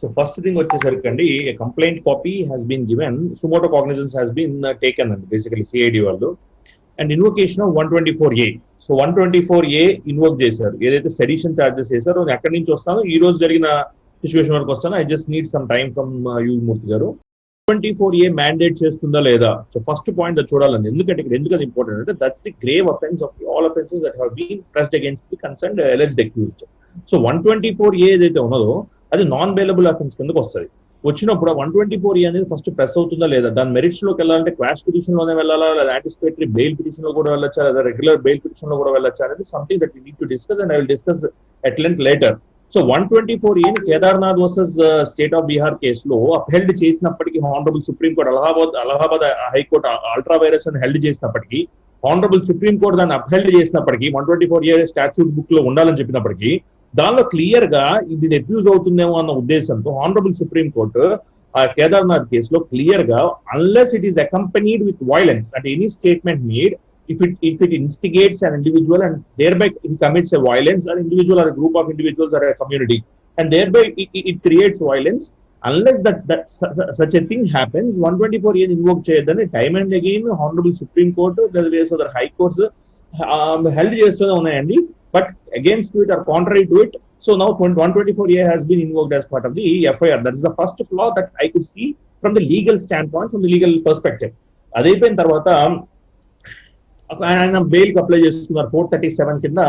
So first thing వచ్చేసరికి a complaint copy has been given, sumoto cognizance has been taken and basically CID వాళ్ళు and invocation of 124A. So 124A invoke చేశారు, ఏదైతే sedition charges చేశారో ఎక్కడి నుంచి వస్తానో ఈ రోజు జరిగిన సిచ్యువేషన్ వరకు వస్తాను. I just need some time from you Murthy గారు. 124A మ్యాండేట్ చేస్తుందా లేదా? సో ఫస్ట్ పాయింట్ అది చూడాలండి. ఎందుకంటే ఇక్కడ ఎందుకు అది ఇంపార్టెంట్ అంటే that's the grave offence of all offences that have been pressed against the concerned alleged accused. So 124A ఏదైతే ఉన్నదో అది నాన్ బెయిలబుల్ అఫెన్స్ కిందకు వస్తుంది. వచ్చినప్పుడు 124A అనేది ఫస్ట్ ప్రెస్ అవుతుందా లేదా, దాని మెరిట్స్ లోకి వెళ్ళాలంటే క్వాష్ పిటిషన్ లోనే వెళ్ళాలా, లేదా యాంటిసిపేటరీ బెయిల్ పిటిషన్ లో కూడా వెళ్ళొచ్చా, లేదా రెగ్యులర్ బెయిల్ పిటిషన్ లో కూడా వెళ్ళొచ్చా అనేది something that we need to discuss and I will discuss at length later. So 124A Kedarnath versus state of Bihar కేసులో అప్హెల్డ్ చేసినప్పటికీ honourable supreme court Allahabad high court ultra virus అని హెల్డ్ చేసినప్పటికీ, హానరబుల్ సుప్రీం కోర్ట్ దాన్ని upheld చేసినప్పటికీ, 124A స్టాట్యూట్ బుక్ లో ఉండాలని చెప్పినప్పటికీ దానిలో క్లియర్ గా ఇది అబ్యూజ్ అవుతుందేమో అన్న ఉద్దేశంతో హానరబుల్ సుప్రీం కోర్టు కేదార్నాథ్ కేసులో క్లియర్ గా unless it is accompanied with violence అంటే any statement made if it instigates an individual and thereby it commits a violence, an individual or a group of individuals or a community, and thereby it creates violence, unless that such a thing happens, 124A invoke cheyadani time and again honorable supreme court the various other high courts held chestune unnayandi, but against it or contrary to it. So now 124A has been invoked as part of the FIR. That is the first flaw that I could see from the legal standpoint, from the legal perspective. అదైపోయిన తర్వాత ఆయన bail కి apply చేస్తున్నారు 437 కింద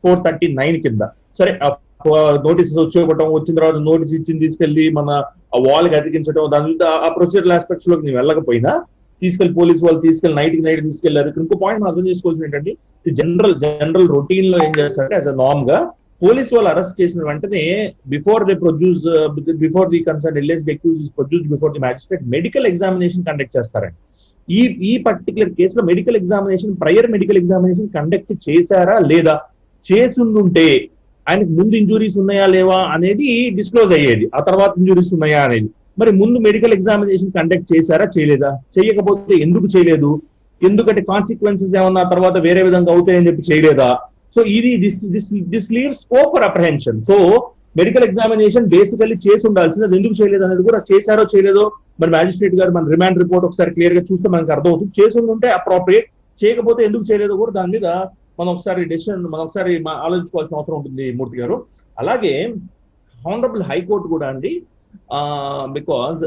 439 కింద. సరే notices వచ్చిన తర్వాత notice ఇచ్చింది తీసుకెళ్లి మన వాల్ కి అతికించడం, దాని మీద ఆ ప్రొసీజరల్ ఆస్పెక్ట్స్ లోకి నేను వెళ్ళకపోయినా తీసుకెళ్లి పోలీసు వాళ్ళు తీసుకెళ్లి నైట్ తీసుకెళ్లారు. ఇంకో పాయింట్ మనం అర్థం చేసుకోవాల్సింది ఏంటంటే జనరల్ రొటీన్ లో ఏం చేస్తారంటే యాజ్ అ నార్మ్ గా పోలీసు వాళ్ళు అరెస్ట్ చేసిన వెంటనే before the concern LSD accused is produced before the magistrate medical examination conduct చేస్తారండి. ఈ పర్టికులర్ కేసులో ప్రయర్ మెడికల్ ఎగ్జామినేషన్ కండక్ట్ చేశారా లేదా, చేసుండుంటే ఆయనకు ముందు ఇంజురీస్ ఉన్నాయా లేవా అనేది డిస్క్లోజ్ అయ్యేది, ఆ తర్వాత ఇంజురీస్ ఉన్నాయా అనేది. మరి ముందు మెడికల్ ఎగ్జామినేషన్ కండక్ట్ చేశారా చేయలేదా, చేయకపోతే ఎందుకు చేయలేదు, ఎందుకంటే కాన్సిక్వెన్సెస్ ఏమన్నా తర్వాత వేరే విధంగా అవుతాయని చెప్పి చేయలేదా. సో ఇది this leave scope for apprehension. So medical examination basically చేసి ఉండాల్సింది, అది ఎందుకు చేయలేదు అనేది కూడా చేశారో చేయలేదో మరి మ్యాజిస్ట్రేట్ గారు మన రిమాండ్ రిపోర్ట్ ఒకసారి క్లియర్ గా చూస్తే మనకు అర్థమవుతుంది. చేసి ఉంటే అప్రోప్రియేట్, చేయకపోతే ఎందుకు చేయలేదో కూడా దాని మీద మనం ఒకసారి ఆలోచించుకోవాల్సిన అవసరం ఉంటుంది మూర్తి గారు. అలాగే హానరబుల్ హైకోర్టు కూడా అండి, because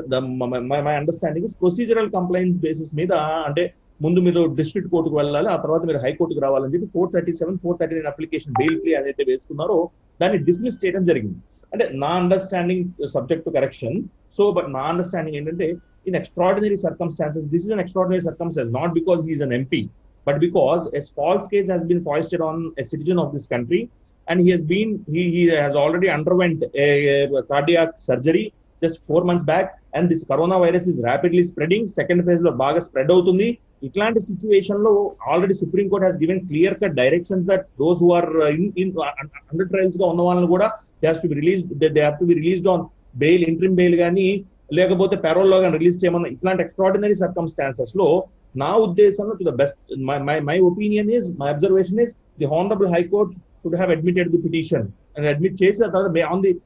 my understanding is procedural complaints basis మీద, అంటే ముందు మీరు డిస్ట్రిక్ట్ కోర్టుకు వెళ్ళాలి, ఆ తర్వాత మీరు హైకోర్టుకు రావాలని చెప్పి 437, 439 అప్లికేషన్ బెయిల్ ప్లే ఏదైతే వేసుకున్నారో దాన్ని డిస్మిస్ చేయడం జరిగింది. అంటే నా understanding subject to correction. So but నా అండర్స్టాండింగ్ ఏంటంటే in extraordinary circumstances, this is an extraordinary circumstances, not because he is an MP, but because a false case has been foisted on a citizen of this country and he has already underwent a cardiac surgery just 4 months back, and this coronavirus is rapidly spreading, second phase lo baga spread avutundi. ఇట్లాంటి situation లో already Supreme Court has given clear cut directions that those who are under trials గా ఉన్న వాళ్ళని కూడా they have to be released on bail, interim bail గానీ లేకపోతే payroll లో కానీ రిలీజ్ చేయమన్నా. ఇట్లాంటి ఎక్స్ట్రాడినరీ సర్కమ్స్టాన్సెస్ లో నా ఉద్దేశంలో to the best my opinion is, my observation is the honourable high court should have admitted the petition and admit చేసిన తర్వాత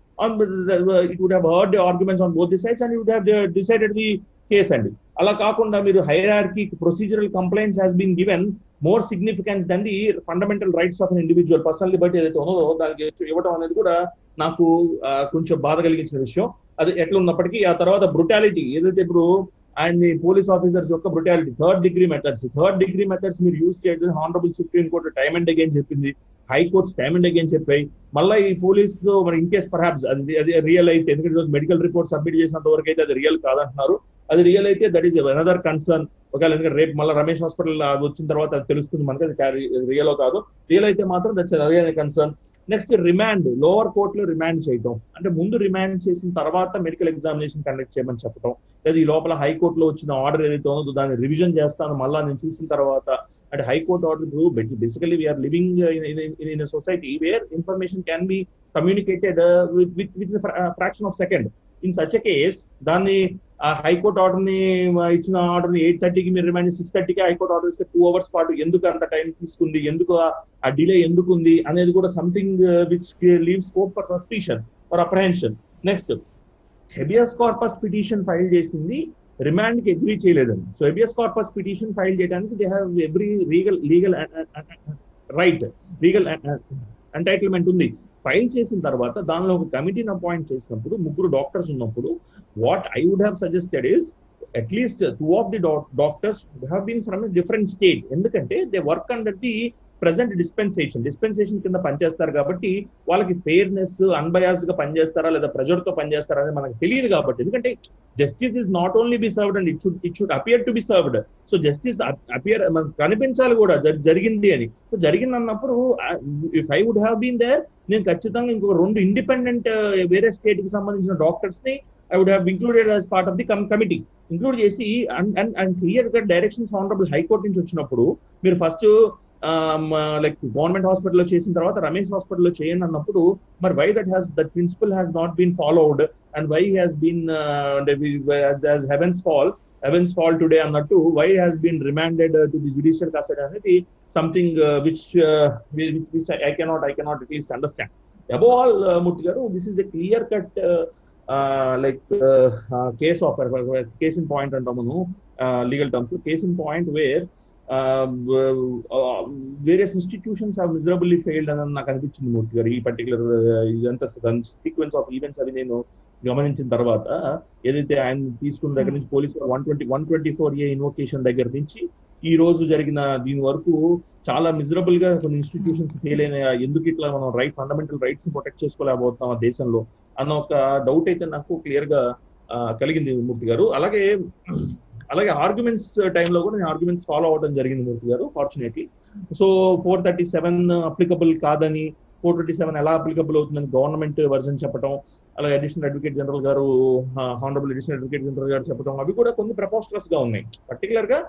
it would have heard the arguments on both the sides and it would have decided the case అండి. అలా కాకుండా మీరు hierarchy procedural complaints has been given more significance than the fundamental rights of an individual personal liberty ఏదైతే ఉన్నదో దానికి ఇవ్వడం అనేది కూడా నాకు కొంచెం బాధ కలిగించిన విషయం. అది ఎట్లా ఉన్నప్పటికీ ఆ తర్వాత బ్రుటాలిటీ ఏదైతే ఇప్పుడు ఆయన్ని పోలీస్ ఆఫీసర్స్ యొక్క బ్రుటాలిటీ, థర్డ్ డిగ్రీ మెథడ్స్ మీరు యూజ్ చేయడం honourable Supreme court time and again చెప్పింది, హైకోర్ట్స్ టైమ్ అండ్ అగైన్ చెప్పాయి. మళ్ళీ ఈ పోలీసు మరి ఇన్ కేస్ పర్హాప్స్ అది రియల్ అయితే, ఎందుకంటే ఈరోజు మెడికల్ రిపోర్ట్ సబ్మిట్ చేసినంత వరకు అయితే అది రియల్ కాదంటున్నారు, అది రియల్ అయితే దట్ ఈస్ అనదర్ కన్సర్న్. ఒకవేళ ఎందుకంటే రేపు మళ్ళీ రమేష్ హాస్పిటల్ వచ్చిన తర్వాత అది తెలుస్తుంది మనకి అది రియల్ కాదు. రియల్ అయితే మాత్రం దట్స్ అదే కన్సర్న్. నెక్స్ట్ రిమాండ్, లోవర్ కోర్టులో రిమాండ్ చేయటం, అంటే ముందు రిమాండ్ చేసిన తర్వాత మెడికల్ ఎగ్జామినేషన్ కండక్ట్ చేయమని చెప్పడం, లేదా ఈ లోపల హైకోర్టులో వచ్చిన ఆర్డర్ ఏదైతే ఉందో దాన్ని రివిజన్ చేస్తాను మళ్ళీ నేను చూసిన తర్వాత. అంటే high court order basically we're living in a society where information can be communicated with a fraction of second. In such a case, దాన్ని హైకోర్టు ఆర్డర్ ని ఇచ్చిన ఆర్డర్ ని 8:30కి మీరు రిమైండ్ 6:30కి హైకోర్టు ఆర్డర్ ఇస్తే 2 hours పాటు ఎందుకు అంత టైం తీసుకుంది, ఎందుకు ఆ డిలే ఎందుకు ఉంది అనేది కూడా something which leave scope for suspicion for apprehension. Next habeas corpus petition file చేసింది రిమాండ్ కి అగ్రీ చేయలేదండి. So habeas corpus petition file చేయడానికి they have every legal right, legal entitlement ఉంది. ఫైల్ చేసిన తర్వాత దానిలో ఒక కమిటీని అపాయింట్ చేసినప్పుడు 3 డాక్టర్స్ ఉన్నప్పుడు what I would have suggested is at least 2 of the doctors have been from a different state. ఎందుకంటే they work under the present dispensation కింద పనిచేస్తారు కాబట్టి వాళ్ళకి ఫెయిర్నెస్ అన్బయాస్డ్ గా పనిచేస్తారా లేదా ప్రెజర్ తో పనిచేస్తారా అనేది మనకు తెలియదు కాబట్టి. ఎందుకంటే justice is not only be served and it should appear to be served. So justice appear మనకు కనిపించాలి కూడా జరిగింది అని. సో జరిగింది అన్నప్పుడు if I would have been there, నేను ఖచ్చితంగా ఇంకొక 2 ఇండిపెండెంట్ వేరే స్టేట్ కి సంబంధించిన డాక్టర్స్ ని I would have included as part of the committee. Include చేసి అండ్ క్లియర్ గా డైరెక్షన్స్ ఆనరబుల్ హైకోర్టు నుంచి వచ్చినప్పుడు మీరు ఫస్ట్ లైక్ గవర్నమెంట్ హాస్పిటల్లో చేసిన తర్వాత రమేష్ హాస్పిటల్లో చేయండి అన్నప్పుడు మరి why that principle has not been followed and why has been heavens fall today అన్నట్టు why has been remanded to the judicial custody అనేది something which I cannot at least understand. Above all, Murthy garu, this is a clear cut case in point అంటాము legal terms లో, case in point where various institutions have miserably failed అని నాకు అనిపించింది మూర్తి గారు. ఈ particular ఇదంతా sequence of events అవి నేను గమనించిన తర్వాత ఏదైతే ఆయన తీసుకున్న దగ్గర నుంచి పోలీసు 124A ఇన్వోకేషన్ దగ్గర నుంచి ఈ రోజు జరిగిన దీని వరకు చాలా మిజరబుల్ గా కొన్ని ఇన్స్టిట్యూషన్స్ ఫెయిల్ అయినాయి. ఎందుకు ఇట్లా మనం ఫండమెంటల్ రైట్స్ ప్రొటెక్ట్ చేసుకోలేకపోతున్నాం ఆ దేశంలో అన్న ఒక డౌట్ అయితే నాకు క్లియర్ గా కలిగింది మూర్తి గారు. అలాగే ఆర్గ్యుమెంట్స్ టైంలో కూడా నేను ఆర్గ్యుమెంట్స్ ఫాలో అవడం జరిగింది మూర్తి గారు ఫార్చునేట్లీ. సో 437 అప్లికబుల్ కాదని, 427 ఎలా అప్లికబుల్ అవుతుందని గవర్నమెంట్ వర్జన్ చెప్పడం, అలాగే అడిషనల్ అడ్వకేట్ జనరల్ గారు హానరబుల్ అడిషనల్ అడ్వకేట్ జనరల్ గారు చెప్పడం, అవి కూడా కొన్ని ప్రపోస్టరస్ గా ఉన్నాయి. పర్టికులర్ గా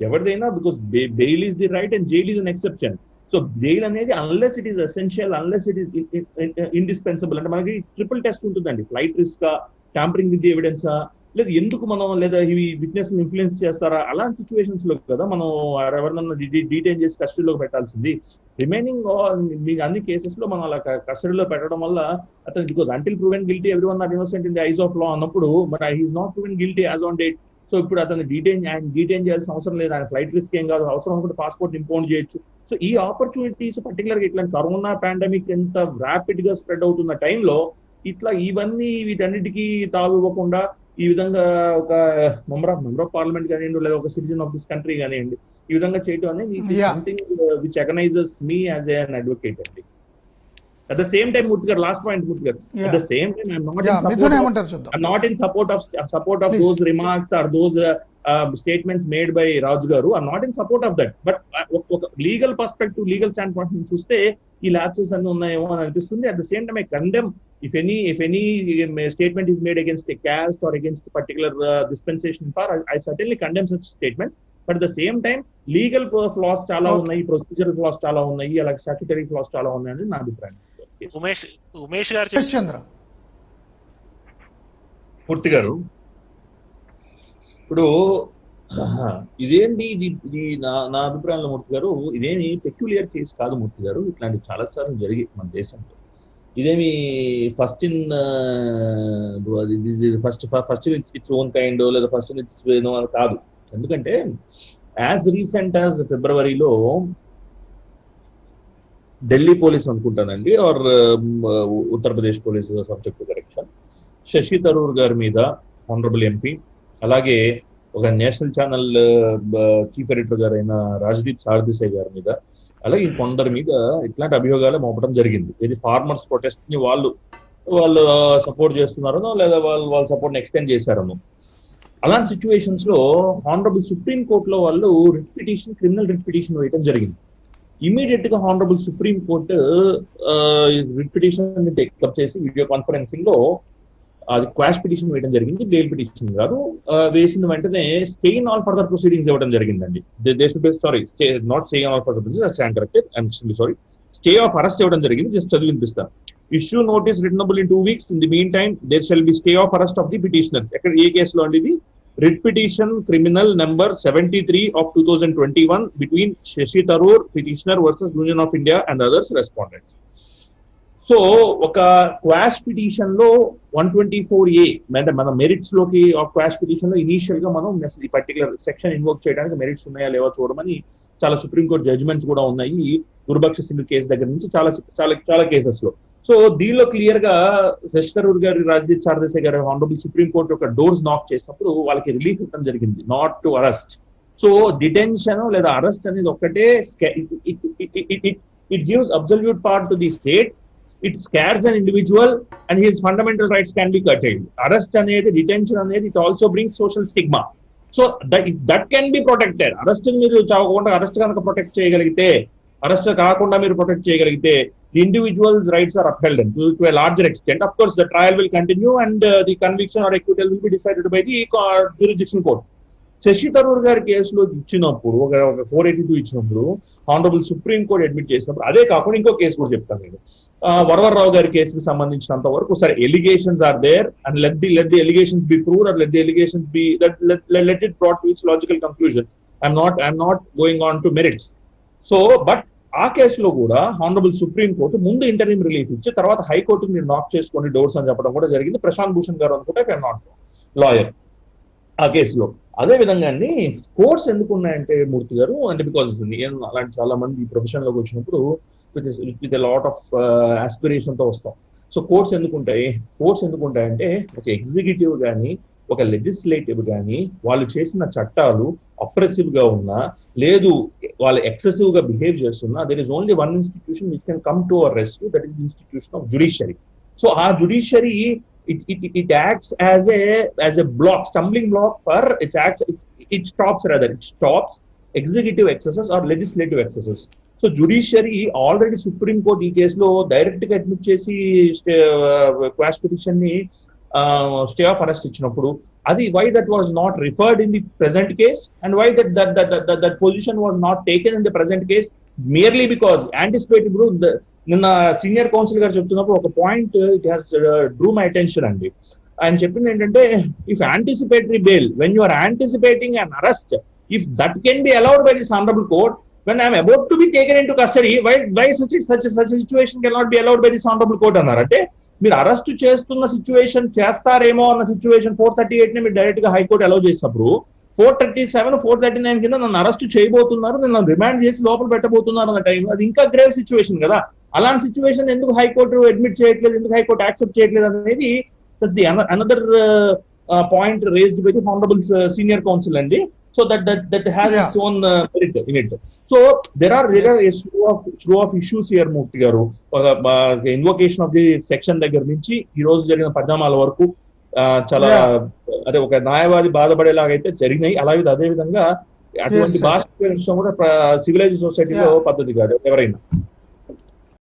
ఎవరిదైనా because bail is the right and jail is an exception. So jail అనేది unless it is essential, unless it is indispensable, అంటే మనకి ట్రిపుల్ టెస్ట్ ఉంటుందండి. Flight risk, tampering with the ఎవిడెన్సా, లేదా ఎందుకు మనం లేదా ఇవి విట్నెస్ ఇన్ఫ్లుయెన్స్ చేస్తారా, అలాంటి సిచ్యువేషన్స్ లో కదా మనం ఎవరినన్నా డీటైన్ చేసి కస్టడీలోకి పెట్టాల్సింది. రిమైనింగ్ అన్ని కేసెస్ లో మనం అలా కస్టడీలో పెట్టడం వల్ల అతను because until proven guilty everyone are innocent in the eyes of law అన్నప్పుడు but he is not proven guilty as on date. So ఇప్పుడు అతను డీటైన్ చేయాల్సిన అవసరం లేదు, ఆయన ఫ్లైట్ రిస్క్ ఏం కాదు, అవసరం అనుకుంటే పాస్పోర్ట్ ఇంపోర్ట్ చేయొచ్చు. సో ఈ ఆపర్చునిటీస్ పర్టికులర్ గా ఇట్లాంటి కరోనా పాండమిక్ ఎంత ర్యాపిడ్ గా స్ప్రెడ్ అవుతున్న టైంలో ఇట్లా వీటన్నిటికీ తావు ఇవ్వకుండా ఈ విధంగా ఒక మెంబర్ ఆఫ్ పార్లమెంట్ కానివ్వండి, లేదా ఒక సిటిజన్ ఆఫ్ దిస్ కంట్రీ కానివ్వండి, ఈ విధంగా చేయడం అనేది something which agonizes me as an advocate అండి. At the same time, Murthy garu, last point, Murthy garu. Yeah. At the same time, I'm not in support of those remarks or those statements made by Raj garu. I'm not in support of that. But legal perspective, legal standpoint నుంచి చూస్తే ఈ lapses అన్ని ఉన్నాయేమో అని అనిపిస్తుంది. At the same time, I condemn if any statement is made against a caste or against a particular dispensation power, I certainly condemn such statements. But at the same time, legal flaws చాలా ఉన్నాయి, procedural flaws చాలా ఉన్నాయి, అలాగే statutory flaws చాలా ఉన్నాయి అని నా అభిప్రాయం. ఉమేష్ గారు, పూర్తి గారు, ఇప్పుడు ఇదేంటి ఇది నా అభిప్రాయంలో మూర్తి గారు, ఇదేమి పెక్యులియర్ కేసు కాదు మూర్తి గారు. ఇట్లాంటి చాలా సార్లు జరిగాయి మన దేశంలో. ఇదేమి ఫస్ట్ ఇట్స్ ఓన్ కైండ్ లేదా ఫస్ట్ ఇట్స్ కాదు. ఎందుకంటే యాజ్ రీసెంట్ యాజ్ ఫిబ్రవరిలో ఢిల్లీ పోలీస్ అనుకుంటానండి or Uttar Pradesh police subject correction, Shashi Tharoor గారి మీద ఆనరబుల్ ఎంపీ, అలాగే ఒక నేషనల్ ఛానల్ చీఫ్ ఎడిటర్ గారైన రాజ్దీప్ సార్దిసాయ్ గారి మీద, అలాగే కొందరి మీద ఇట్లాంటి అభియోగాలు మోపడం జరిగింది. ఇది ఫార్మర్స్ ప్రొటెస్ట్ ని వాళ్ళు సపోర్ట్ చేస్తున్నారనో లేదా వాళ్ళ సపోర్ట్ ఎక్స్టెండ్ చేశారనో. అలాంటి సిచ్యువేషన్స్ లో హానరబుల్ సుప్రీం కోర్టులో వాళ్ళు క్రిమినల్ రిట్ పిటిషన్ వేయడం జరిగింది. ఇమీడియట్ గా honourable Supreme court writ petition take up చేసి వీడియో కాన్ఫరెన్సింగ్ లో అది క్వాష్ పిటిషన్ వేయడం జరిగింది, బెయిల్ పిటిషన్ కాదు. వేసిన వెంటనే stay in all further proceedings ఇవ్వడం జరిగిందండి. Not stay in all further proceedings, stay of arrest ఇవ్వడం జరిగింది. జస్ట్ చదివి వినిపిస్తాను. Issue notice returnable in 2 weeks. In the meantime there shall be stay of arrest of the petitioners. ఎక్కడ ఏ కేసులో అండి ఇది? Writ petition criminal number 73 of 2021 between Shashi Tharoor petitioner versus Union of India and others respondents. So ఒక quash petition లో 124A అంటే మన merits లోకి ఆఫ్ క్వాష్ పిటిషన్ లో ఇనీషియల్ గా మనం ఈ పర్టికులర్ సెక్షన్ ఇన్వోక్ చేయడానికి మెరిట్స్ ఉన్నాయా లేవా చూడమని చాలా సుప్రీంకోర్టు జడ్జిమెంట్స్ కూడా ఉన్నాయి. గురుబక్ష సింగ్ కేసు దగ్గర నుంచి చాలా చాలా చాలా కేసెస్ లో. సో దీనిలో క్లియర్ గా శశి థరూర్ గారి, రాజదీప్ సార్దేశాయ్ గారి హానరబుల్ సుప్రీంకోర్టు యొక్క డోర్స్ నాక్ చేసినప్పుడు వాళ్ళకి రిలీఫ్ ఇవ్వడం జరిగింది, not to arrest. So detention లేదా అరెస్ట్ అనేది ఒక్కటే it gives absolute power to the state. It scars an individual and his fundamental rights can be curtailed. Arrest అనేది, డిటెన్షన్ అనేది it also brings social stigma. So that can be protected. Arrest మీరు చావకుండా arrest కనుక protect చేయగలిగితే, arrest కాకుండా మీరు protect చేయగలిగితే, the individuals rights are upheld to a larger extent. Of course, the trial will continue and the conviction or acquittal will be decided by the jurisdiction court. Shashi Tharoor గారి కేసులో ఇచ్చినప్పుడు ఒక 482 ఇచ్చినప్పుడు హానరబుల్ సుప్రీం కోర్ట్ అడ్మిట్ చేసినప్పుడు, అదే కాకుండా ఇంకో case కూడా చెప్తాను నేను. వరవరరావు గారి కేసుకి సంబంధించినంత వరకు సరే, allegations are there and let the allegations be proved or let the allegations be let it brought to its logical conclusion. I'm not going on to merits. So but ఆ కేసులో కూడా హానరబుల్ సుప్రీం కోర్టు ముందు interim relief ఇచ్చి తర్వాత హైకోర్టుకి మీరు నాక్ చేసుకోండి డోర్స్ అని చెప్పడం కూడా జరిగింది. ప్రశాంత్ భూషణ్ గారు అనుకుంటే ఐ నాట్ లాయర్ ఆ కేసులో. అదే విధంగా అండి కోర్ట్స్ ఎందుకు ఉన్నాయంటే మూర్తి గారు, అంటే బికాస్ నేను అలాంటి చాలా మంది ఈ ప్రొఫెషన్ లోకి వచ్చినప్పుడు విత్ లాట్ ఆఫ్ ఆస్పిరేషన్ తో వస్తాం. సో కోర్ట్స్ ఎందుకుంటాయంటే ఒక ఎగ్జిక్యూటివ్ కానీ ఒక లెజిస్లేటివ్ కానీ వాళ్ళు చేసిన చట్టాలు అప్రెసివ్ గా ఉన్నా, లేదు వాళ్ళు ఎక్సెసివ్ గా బిహేవ్ చేస్తున్నా, there is only one institution which can come to our rescue, that is the institution of judiciary. So ఆ judiciary it acts as a block, stumbling block for it stops executive excesses or legislative excesses. So judiciary already Supreme Court ఈ కేసులో direct గా admit చేసి quash petition ని stay of arrest ఇచ్చినప్పుడు, అది why that was not referred in the present case and why that position was not taken in the present case merely because anticipated. నిన్న senior counsel గారు చెప్తున్నప్పుడు ఒక point it has drew my attention అండి. ఆయన చెప్పింది ఏంటంటే, if anticipatory bail, when you are anticipating an arrest, if that can be allowed by this honourable court, when I am about to be taken into custody, why such a situation cannot be allowed by this honorable court అన్నారు. అంటే మీరు arrest చేస్తున్న situation చేస్తారేమో అన్న situation 438 ని మీరు direct గా high court allow చేసినప్పుడు 437, 439 కింద నన్ను అరెస్ట్ చేయబోతున్నారు, నన్ను రిమాండ్ చేసి లోపల పెట్టబోతున్నారు అన్న టైం, అది ఇంకా గ్రేవ్ సిచ్యువేషన్ కదా. అలాంటి సిచ్యువేషన్ ఎందుకు హైకోర్టు అడ్మిట్ చేయట్లేదు, ఎందుకు హైకోర్టు యాక్సెప్ట్ చేయట్లేదు అనేది another point raised by the honourable senior council అండి. So that has its own merit in it. So there are a slew of issues here, Murthy garu. Invocation of the section దగ్గర నుంచి ఈ రోజు జరిగిన పరిణామాల వరకు చాలా అదే ఒక న్యాయవాది బాధపడేలాగా అయితే జరిగినాయి. అలాగే అదే విధంగా అటువంటి బాధ కూడా సివిలైజ్ సొసైటీలో పద్ధతి కాదు ఎవరైనా.